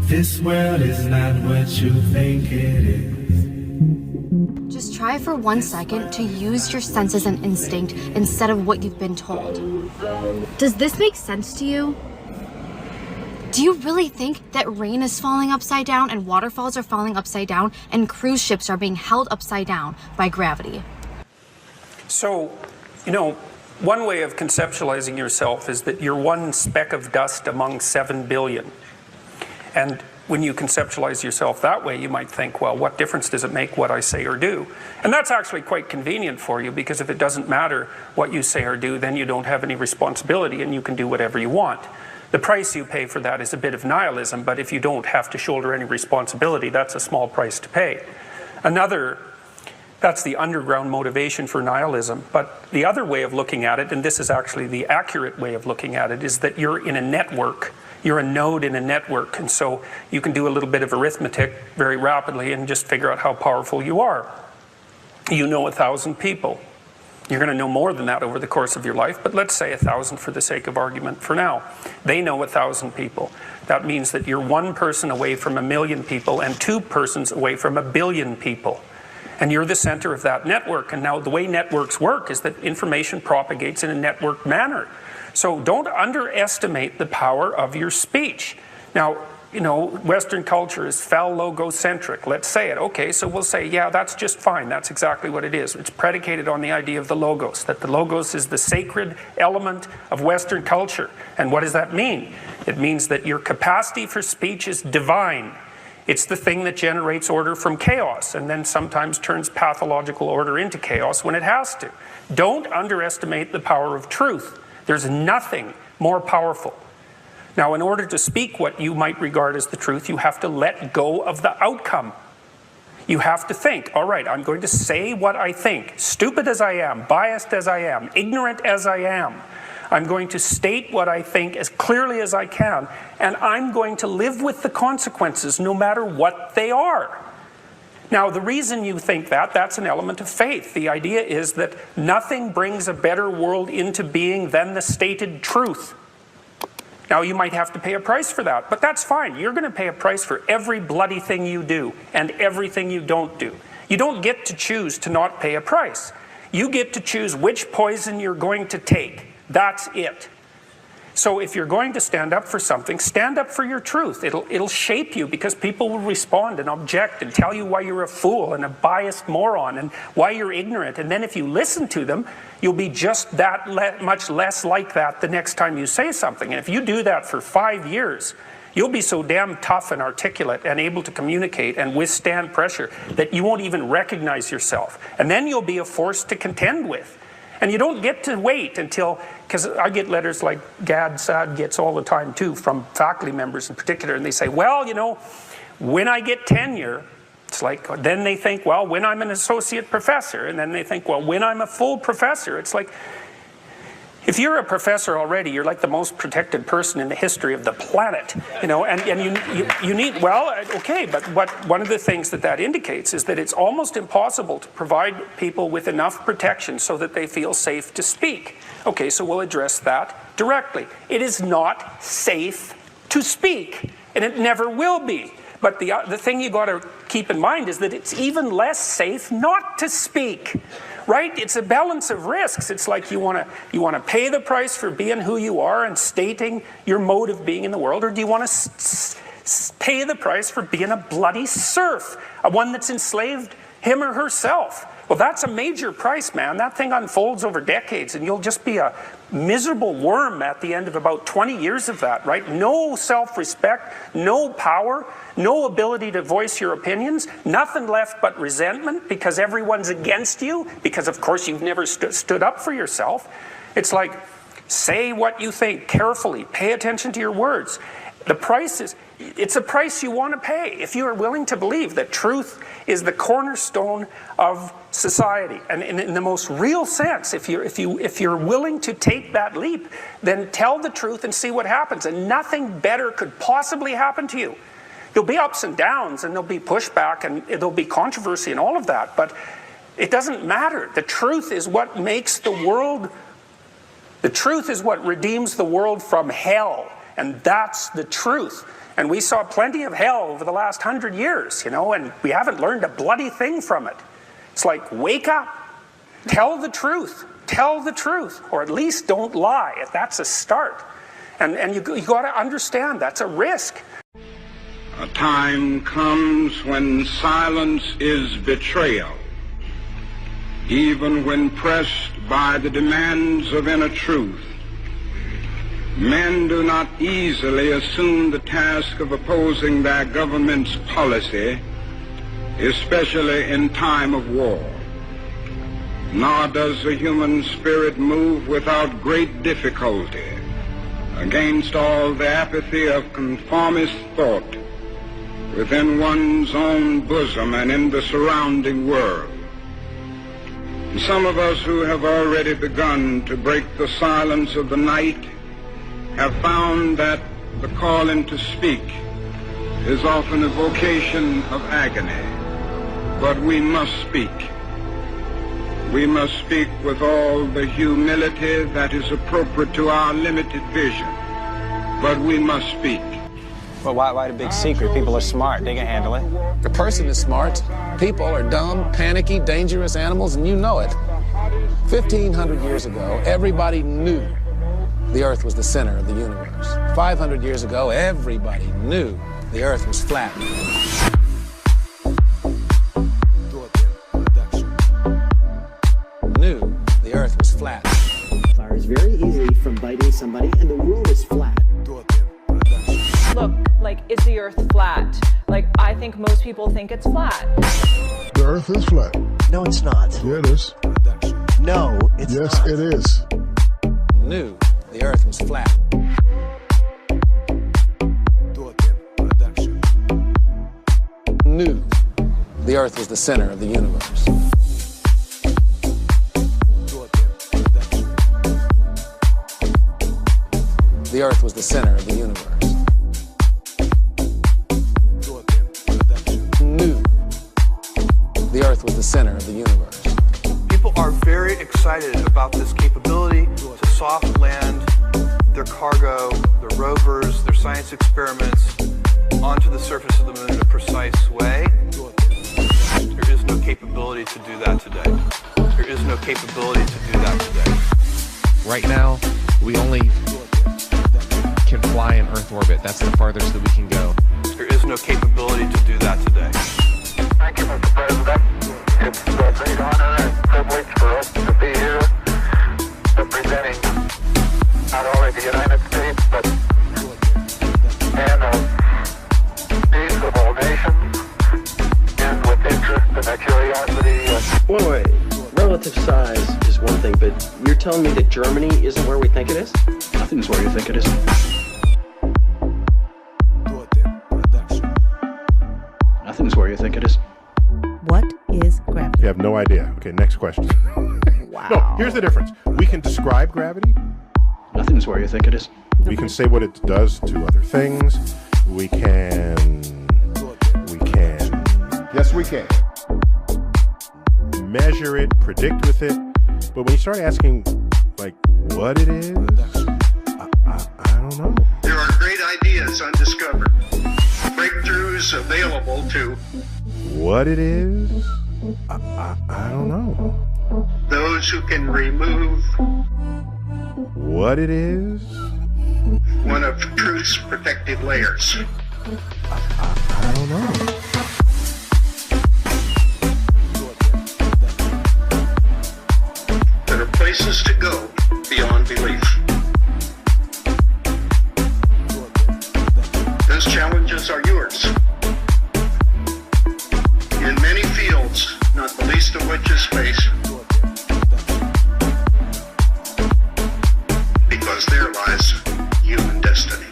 This world is not what you think it is. Just try for 1 second to use your senses and instinct instead of what you've been told. Does this make sense to you? Do you really think that rain is falling upside down and waterfalls are falling upside down and cruise ships are being held upside down by gravity? So, one way of conceptualizing yourself is that you're one speck of dust among 7 billion. And when you conceptualize yourself that way, you might think, well, what difference does it make what I say or do? And that's actually quite convenient for you, because if it doesn't matter what you say or do, then you don't have any responsibility and you can do whatever you want. The price you pay for that is a bit of nihilism, but if you don't have to shoulder any responsibility, that's a small price to pay. That's the underground motivation for nihilism. But the other way of looking at it, and this is actually the accurate way of looking at it, is that you're in a network. You're a node in a network, and so you can do a little bit of arithmetic very rapidly and just figure out how powerful you are. You know 1,000 people. You're going to know more than that over the course of your life, but let's say 1,000 for the sake of argument for now. They know 1,000 people. That means that you're one person away from 1,000,000 people and 2 persons away from 1,000,000,000 people. And you're the center of that network. And now the way networks work is that information propagates in a networked manner. So don't underestimate the power of your speech. Now, Western culture is phallogocentric. Let's say it. Okay, so we'll say, yeah, that's just fine. That's exactly what it is. It's predicated on the idea of the logos, that the logos is the sacred element of Western culture. And what does that mean? It means that your capacity for speech is divine. It's the thing that generates order from chaos and then sometimes turns pathological order into chaos when it has to. Don't underestimate the power of truth. There's nothing more powerful. Now, in order to speak what you might regard as the truth, you have to let go of the outcome. You have to think, all right, I'm going to say what I think, stupid as I am, biased as I am, ignorant as I am. I'm going to state what I think as clearly as I can, and I'm going to live with the consequences no matter what they are. Now, the reason you think that's an element of faith. The idea is that nothing brings a better world into being than the stated truth. Now, you might have to pay a price for that, but that's fine. You're going to pay a price for every bloody thing you do and everything you don't do. You don't get to choose to not pay a price. You get to choose which poison you're going to take. That's it. So if you're going to stand up for something, stand up for your truth. It'll shape you, because people will respond and object and tell you why you're a fool and a biased moron and why you're ignorant. And then if you listen to them, you'll be just that much less like that the next time you say something. And if you do that for 5 years, you'll be so damn tough and articulate and able to communicate and withstand pressure that you won't even recognize yourself. And then you'll be a force to contend with. And you don't get to wait until, because I get letters like Gad Saad gets all the time too, from faculty members in particular, and they say, well, when I get tenure, it's like, then they think, well, when I'm an associate professor, and then they think, well, when I'm a full professor. It's like, if you're a professor already, you're like the most protected person in the history of the planet, and you need, well, okay, but one of the things that indicates is that it's almost impossible to provide people with enough protection so that they feel safe to speak. Okay, so we'll address that directly. It is not safe to speak, and it never will be. But the thing you got to keep in mind is that it's even less safe not to speak. Right? It's a balance of risks. It's like you want to pay the price for being who you are and stating your mode of being in the world, or do you want to pay the price for being a bloody serf, one that's enslaved him or herself? Well, that's a major price, man. That thing unfolds over decades, and you'll just be a miserable worm at the end of about 20 years of that, right? No self-respect, no power, no ability to voice your opinions, nothing left but resentment because everyone's against you, because of course you've never stood up for yourself. It's like, say what you think carefully, pay attention to your words. The price is, it's a price you want to pay if you are willing to believe that truth is the cornerstone of society. And in the most real sense, if you're willing to take that leap, then tell the truth and see what happens. And nothing better could possibly happen to you. There'll be ups and downs, and there'll be pushback, and there'll be controversy and all of that, but it doesn't matter. The truth is what makes the world, the truth is what redeems the world from hell. And that's the truth. And we saw plenty of hell over the last 100 years, you know, and we haven't learned a bloody thing from it. It's like, wake up, tell the truth, or at least don't lie. That's a start. And you got to understand that's a risk. A time comes when silence is betrayal, even when pressed by the demands of inner truth. Men do not easily assume the task of opposing their government's policy, especially in time of war. Nor does the human spirit move without great difficulty against all the apathy of conformist thought within one's own bosom and in the surrounding world. And some of us who have already begun to break the silence of the night have found that the calling to speak is often a vocation of agony. But we must speak. We must speak with all the humility that is appropriate to our limited vision. But we must speak. Well, why the big secret? People are smart. They can handle it. The person is smart. People are dumb, panicky, dangerous animals, and you know it. 1,500 years ago, everybody knew the Earth was the center of the universe. 500 years ago, everybody knew the Earth was flat. Knew the Earth was flat. Fires very easily from biting somebody, and the world is flat. Look, like, is the Earth flat? Like, I think most people think it's flat. The Earth is flat. No, it's not. Yeah, it is. No, it's not. Yes, it is. Knew the Earth was flat. Knew the Earth was the center of the universe. The Earth was the center of the universe. Knew the Earth was the center of the universe. People are very excited about this capability to soft land their cargo, their rovers, their science experiments onto the surface of the moon in a precise way. There is no capability to do that today. There is no capability to do that today. Right now, we only can fly in Earth orbit. That's the farthest that we can go. There is no capability to do that today. Thank you, Mr. President. It's a great honor and privilege for us to be here representing not only the United States, but men of peace of all nations, and with interest and a curiosity. Wait. Relative size is one thing, but you're telling me that Germany isn't where we think it is? Nothing's where you think it is. Nothing's where you think it is. What is gravity? You have no idea. Okay, next question. Wow. No, here's the difference. We can describe gravity. Nothing's where you think it is. We can say what it does to other things. We can. Yes, we can. Measure it, predict with it. But when you start asking, like, what it is, I don't know. There are great ideas undiscovered, breakthroughs available to what it is, I don't know. those who can remove what it is, one of truth's protective layers. I don't know. There are places to go beyond belief. Those challenges are yours. In many fields, not the least of which is space. Because there lies human destiny.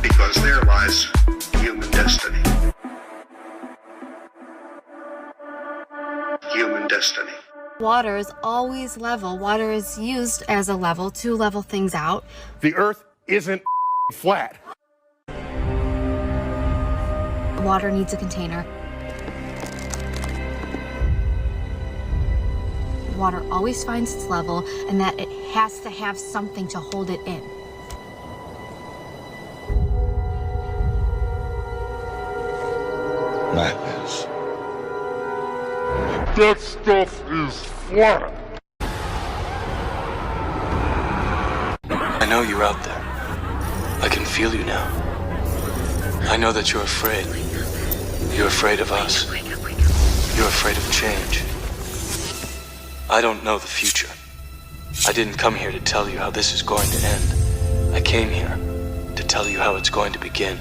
Because there lies human destiny. Human destiny. Water is always level. Water is used as a level to level things out. The Earth isn't flat. Water needs a container. water always finds its level and that it has to have something to hold it in. Madness. That stuff is flat. I know you're out there. I can feel you now. I know that you're afraid. You're afraid of us. You're afraid of change. I don't know the future. I didn't come here to tell you how this is going to end. I came here to tell you how it's going to begin.